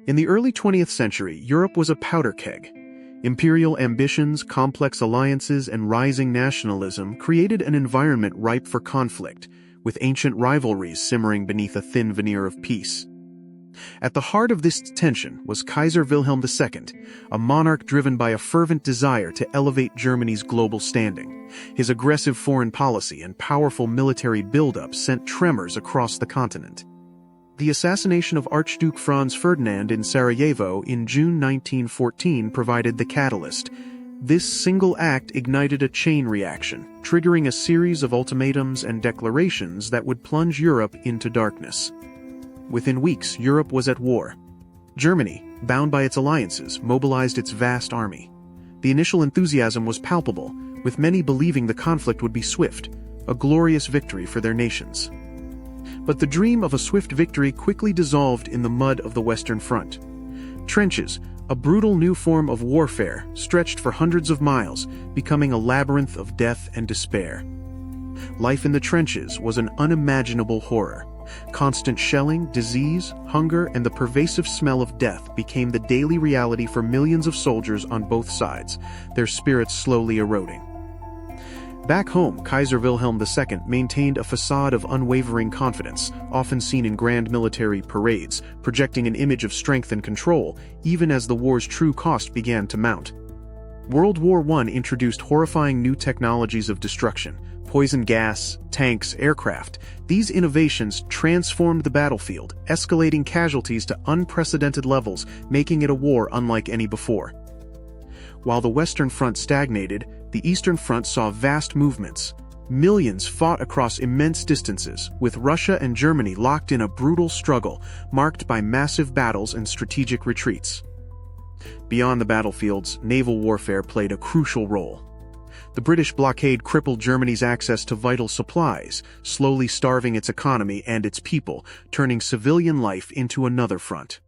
In the early 20th century, Europe was a powder keg. Imperial ambitions, complex alliances, and rising nationalism created an environment ripe for conflict, with ancient rivalries simmering beneath a thin veneer of peace. At the heart of this tension was Kaiser Wilhelm II, a monarch driven by a fervent desire to elevate Germany's global standing. His aggressive foreign policy and powerful military buildup sent tremors across the continent. The assassination of Archduke Franz Ferdinand in Sarajevo in June 1914 provided the catalyst. This single act ignited a chain reaction, triggering a series of ultimatums and declarations that would plunge Europe into darkness. Within weeks, Europe was at war. Germany, bound by its alliances, mobilized its vast army. The initial enthusiasm was palpable, with many believing the conflict would be swift, a glorious victory for their nations. But the dream of a swift victory quickly dissolved in the mud of the Western Front. Trenches, a brutal new form of warfare, stretched for hundreds of miles, becoming a labyrinth of death and despair. Life in the trenches was an unimaginable horror. Constant shelling, disease, hunger, and the pervasive smell of death became the daily reality for millions of soldiers on both sides, their spirits slowly eroding. Back home, Kaiser Wilhelm II maintained a facade of unwavering confidence, often seen in grand military parades, projecting an image of strength and control, even as the war's true cost began to mount. World War I introduced horrifying new technologies of destruction: poison gas, tanks, aircraft. These innovations transformed the battlefield, escalating casualties to unprecedented levels, making it a war unlike any before. While the Western Front stagnated, the Eastern Front saw vast movements. Millions fought across immense distances, with Russia and Germany locked in a brutal struggle, marked by massive battles and strategic retreats. Beyond the battlefields, naval warfare played a crucial role. The British blockade crippled Germany's access to vital supplies, slowly starving its economy and its people, turning civilian life into another front.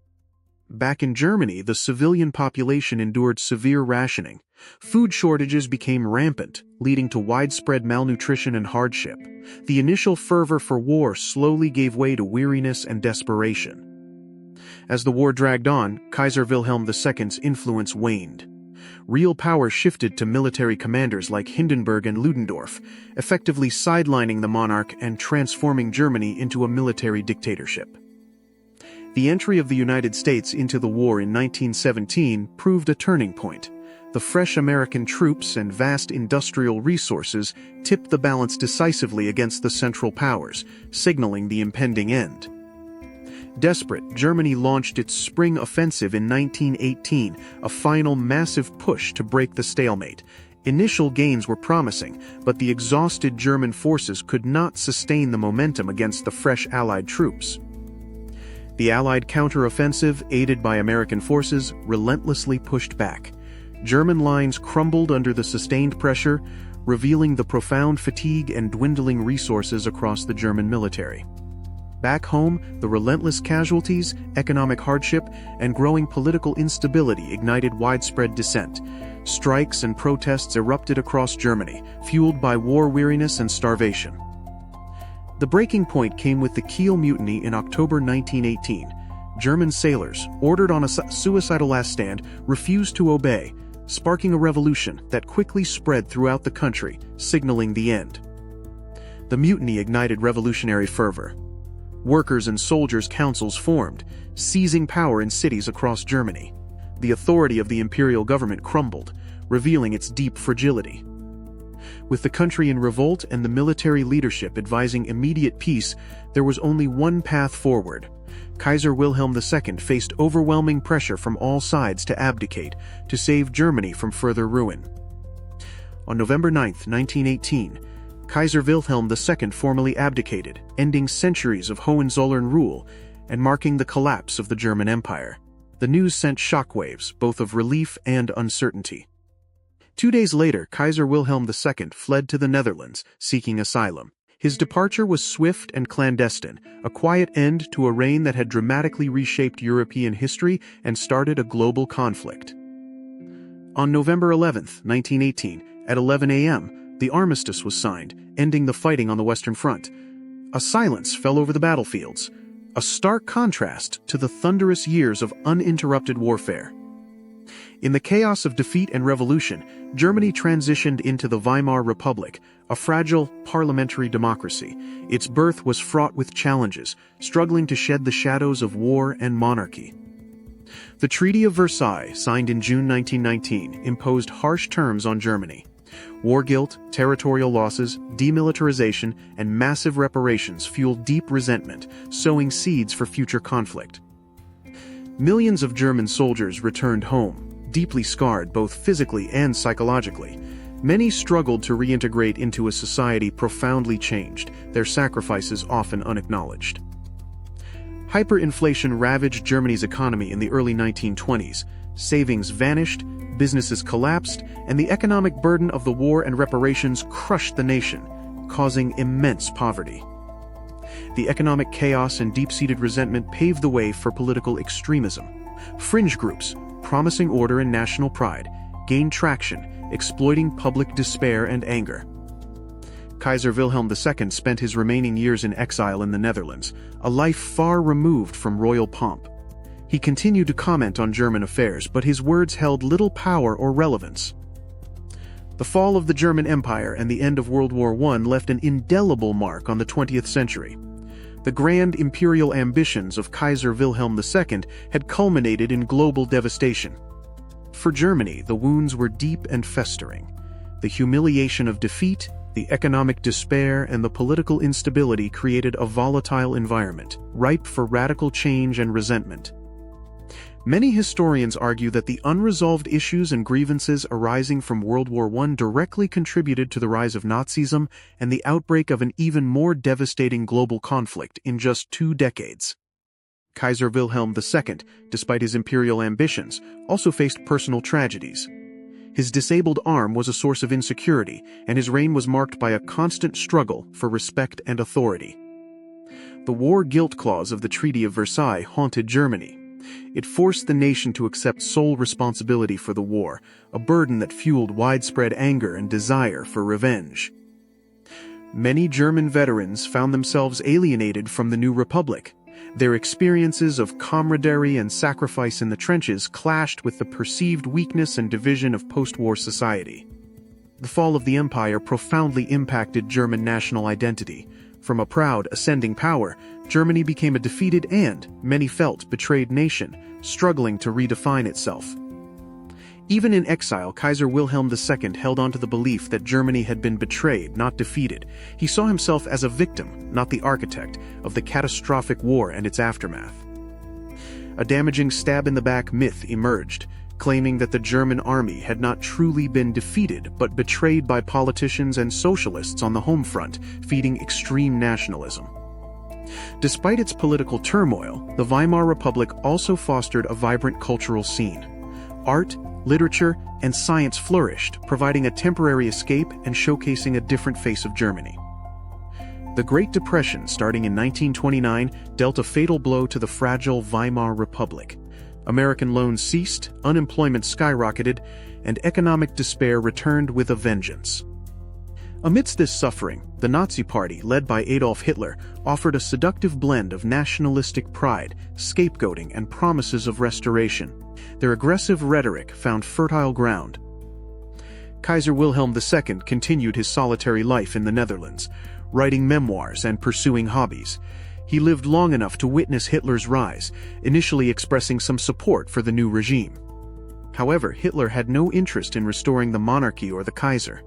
Back in Germany, the civilian population endured severe rationing. Food shortages became rampant, leading to widespread malnutrition and hardship. The initial fervor for war slowly gave way to weariness and desperation. As the war dragged on, Kaiser Wilhelm II's influence waned. Real power shifted to military commanders like Hindenburg and Ludendorff, effectively sidelining the monarch and transforming Germany into a military dictatorship. The entry of the United States into the war in 1917 proved a turning point. The fresh American troops and vast industrial resources tipped the balance decisively against the Central Powers, signaling the impending end. Desperate, Germany launched its spring offensive in 1918, a final massive push to break the stalemate. Initial gains were promising, but the exhausted German forces could not sustain the momentum against the fresh Allied troops. The Allied counteroffensive, aided by American forces, relentlessly pushed back. German lines crumbled under the sustained pressure, revealing the profound fatigue and dwindling resources across the German military. Back home, the relentless casualties, economic hardship, and growing political instability ignited widespread dissent. Strikes and protests erupted across Germany, fueled by war weariness and starvation. The breaking point came with the Kiel Mutiny in October 1918. German sailors, ordered on a suicidal last stand, refused to obey, sparking a revolution that quickly spread throughout the country, signaling the end. The mutiny ignited revolutionary fervor. Workers' and soldiers' councils formed, seizing power in cities across Germany. The authority of the imperial government crumbled, revealing its deep fragility. With the country in revolt and the military leadership advising immediate peace, there was only one path forward. Kaiser Wilhelm II faced overwhelming pressure from all sides to abdicate, to save Germany from further ruin. On November 9, 1918, Kaiser Wilhelm II formally abdicated, ending centuries of Hohenzollern rule and marking the collapse of the German Empire. The news sent shockwaves, both of relief and uncertainty. 2 days later, Kaiser Wilhelm II fled to the Netherlands, seeking asylum. His departure was swift and clandestine, a quiet end to a reign that had dramatically reshaped European history and started a global conflict. On November 11, 1918, at 11 a.m., the armistice was signed, ending the fighting on the Western Front. A silence fell over the battlefields. a stark contrast to the thunderous years of uninterrupted warfare. In the chaos of defeat and revolution, Germany transitioned into the Weimar Republic, a fragile parliamentary democracy. Its birth was fraught with challenges, struggling to shed the shadows of war and monarchy. The Treaty of Versailles, signed in June 1919, imposed harsh terms on Germany. War guilt, territorial losses, demilitarization, and massive reparations fueled deep resentment, sowing seeds for future conflict. Millions of German soldiers returned home, deeply scarred both physically and psychologically. Many struggled to reintegrate into a society profoundly changed, their sacrifices often unacknowledged. Hyperinflation ravaged Germany's economy in the early 1920s. Savings vanished, businesses collapsed, and the economic burden of the war and reparations crushed the nation, causing immense poverty. The economic chaos and deep-seated resentment paved the way for political extremism. Fringe groups, promising order and national pride, gained traction, exploiting public despair and anger. Kaiser Wilhelm II spent his remaining years in exile in the Netherlands, a life far removed from royal pomp. He continued to comment on German affairs, but his words held little power or relevance. The fall of the German Empire and the end of World War I left an indelible mark on the 20th century. The grand imperial ambitions of Kaiser Wilhelm II had culminated in global devastation. For Germany, the wounds were deep and festering. The humiliation of defeat, the economic despair, and the political instability created a volatile environment, ripe for radical change and resentment. Many historians argue that the unresolved issues and grievances arising from World War I directly contributed to the rise of Nazism and the outbreak of an even more devastating global conflict in just 2 decades. Kaiser Wilhelm II, despite his imperial ambitions, also faced personal tragedies. His disabled arm was a source of insecurity, and his reign was marked by a constant struggle for respect and authority. The war guilt clause of the Treaty of Versailles haunted Germany. It forced the nation to accept sole responsibility for the war, a burden that fueled widespread anger and desire for revenge. Many German veterans found themselves alienated from the new republic. Their experiences of camaraderie and sacrifice in the trenches clashed with the perceived weakness and division of post-war society. The fall of the empire profoundly impacted German national identity. From a proud, ascending power, Germany became a defeated and, many felt, betrayed nation, struggling to redefine itself. Even in exile, Kaiser Wilhelm II held on to the belief that Germany had been betrayed, not defeated. He saw himself as a victim, not the architect, of the catastrophic war and its aftermath. A damaging stab-in-the-back myth emerged, claiming that the German army had not truly been defeated but betrayed by politicians and socialists on the home front, feeding extreme nationalism. Despite its political turmoil, the Weimar Republic also fostered a vibrant cultural scene. Art, literature, and science flourished, providing a temporary escape and showcasing a different face of Germany. The Great Depression, starting in 1929, dealt a fatal blow to the fragile Weimar Republic. American loans ceased, unemployment skyrocketed, and economic despair returned with a vengeance. Amidst this suffering, the Nazi Party, led by Adolf Hitler, offered a seductive blend of nationalistic pride, scapegoating, and promises of restoration. Their aggressive rhetoric found fertile ground. Kaiser Wilhelm II continued his solitary life in the Netherlands, writing memoirs and pursuing hobbies. He lived long enough to witness Hitler's rise, initially expressing some support for the new regime. However, Hitler had no interest in restoring the monarchy or the Kaiser.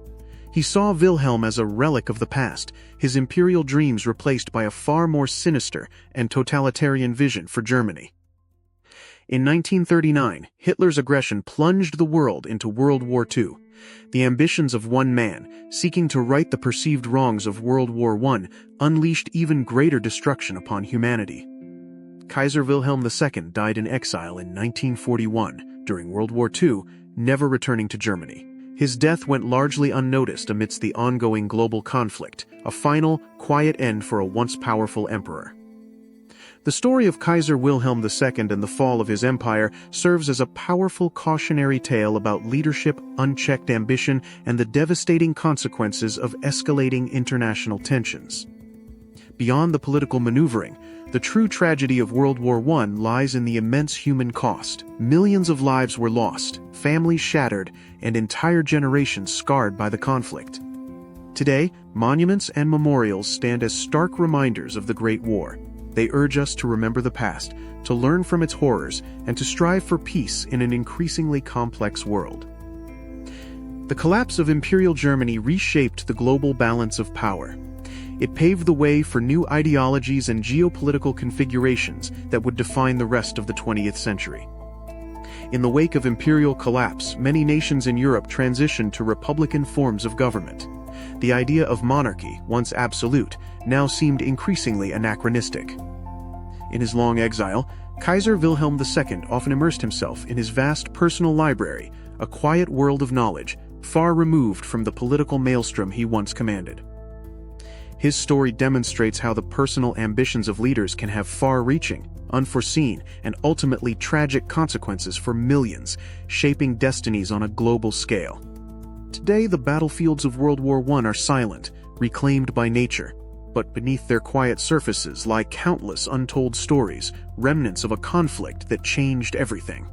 He saw Wilhelm as a relic of the past, his imperial dreams replaced by a far more sinister and totalitarian vision for Germany. In 1939, Hitler's aggression plunged the world into World War II. The ambitions of one man, seeking to right the perceived wrongs of World War I, unleashed even greater destruction upon humanity. Kaiser Wilhelm II died in exile in 1941 during World War II, never returning to Germany. His death went largely unnoticed amidst the ongoing global conflict, a final, quiet end for a once powerful emperor. The story of Kaiser Wilhelm II and the fall of his empire serves as a powerful cautionary tale about leadership, unchecked ambition, and the devastating consequences of escalating international tensions. Beyond the political maneuvering, The true tragedy of World War I lies in the immense human cost. Millions of lives were lost, families shattered, and entire generations scarred by the conflict. Today, monuments and memorials stand as stark reminders of the Great War. They urge us to remember the past, to learn from its horrors, and to strive for peace in an increasingly complex world. The collapse of Imperial Germany reshaped the global balance of power. It paved the way for new ideologies and geopolitical configurations that would define the rest of the 20th century. In the wake of imperial collapse, many nations in Europe transitioned to republican forms of government. The idea of monarchy, once absolute, now seemed increasingly anachronistic. In his long exile, Kaiser Wilhelm II often immersed himself in his vast personal library, a quiet world of knowledge, far removed from the political maelstrom he once commanded. His story demonstrates how the personal ambitions of leaders can have far-reaching, unforeseen, and ultimately tragic consequences for millions, shaping destinies on a global scale. Today, the battlefields of World War I are silent, reclaimed by nature, but beneath their quiet surfaces lie countless untold stories, remnants of a conflict that changed everything.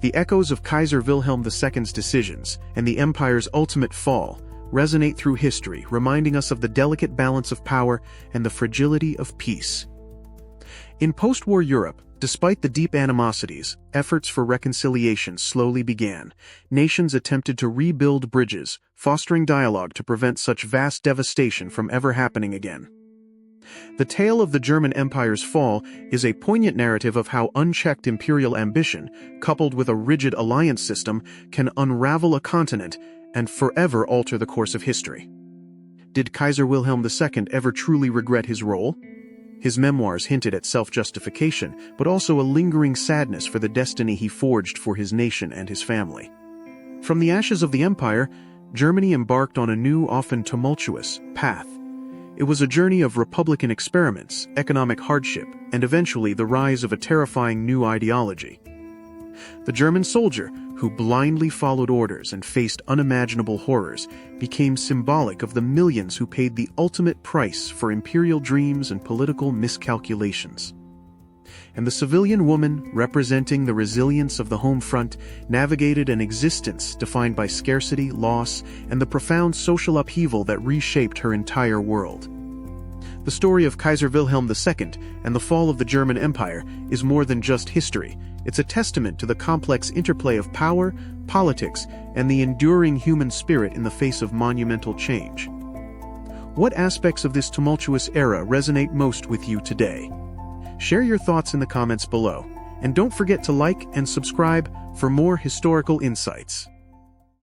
The echoes of Kaiser Wilhelm II's decisions and the empire's ultimate fall resonate through history, reminding us of the delicate balance of power and the fragility of peace. In post-war Europe, despite the deep animosities, efforts for reconciliation slowly began. Nations attempted to rebuild bridges, fostering dialogue to prevent such vast devastation from ever happening again. The tale of the German Empire's fall is a poignant narrative of how unchecked imperial ambition, coupled with a rigid alliance system, can unravel a continent and forever alter the course of history. Did Kaiser Wilhelm II ever truly regret his role? His memoirs hinted at self-justification, but also a lingering sadness for the destiny he forged for his nation and his family. From the ashes of the empire, Germany embarked on a new, often tumultuous, path. It was a journey of republican experiments, economic hardship, and eventually the rise of a terrifying new ideology. The German soldier, who blindly followed orders and faced unimaginable horrors, became symbolic of the millions who paid the ultimate price for imperial dreams and political miscalculations. And the civilian woman, representing the resilience of the home front, navigated an existence defined by scarcity, loss, and the profound social upheaval that reshaped her entire world. The story of Kaiser Wilhelm II and the fall of the German Empire is more than just history. It's a testament to the complex interplay of power, politics, and the enduring human spirit in the face of monumental change. What aspects of this tumultuous era resonate most with you today? Share your thoughts in the comments below, and don't forget to like and subscribe for more historical insights.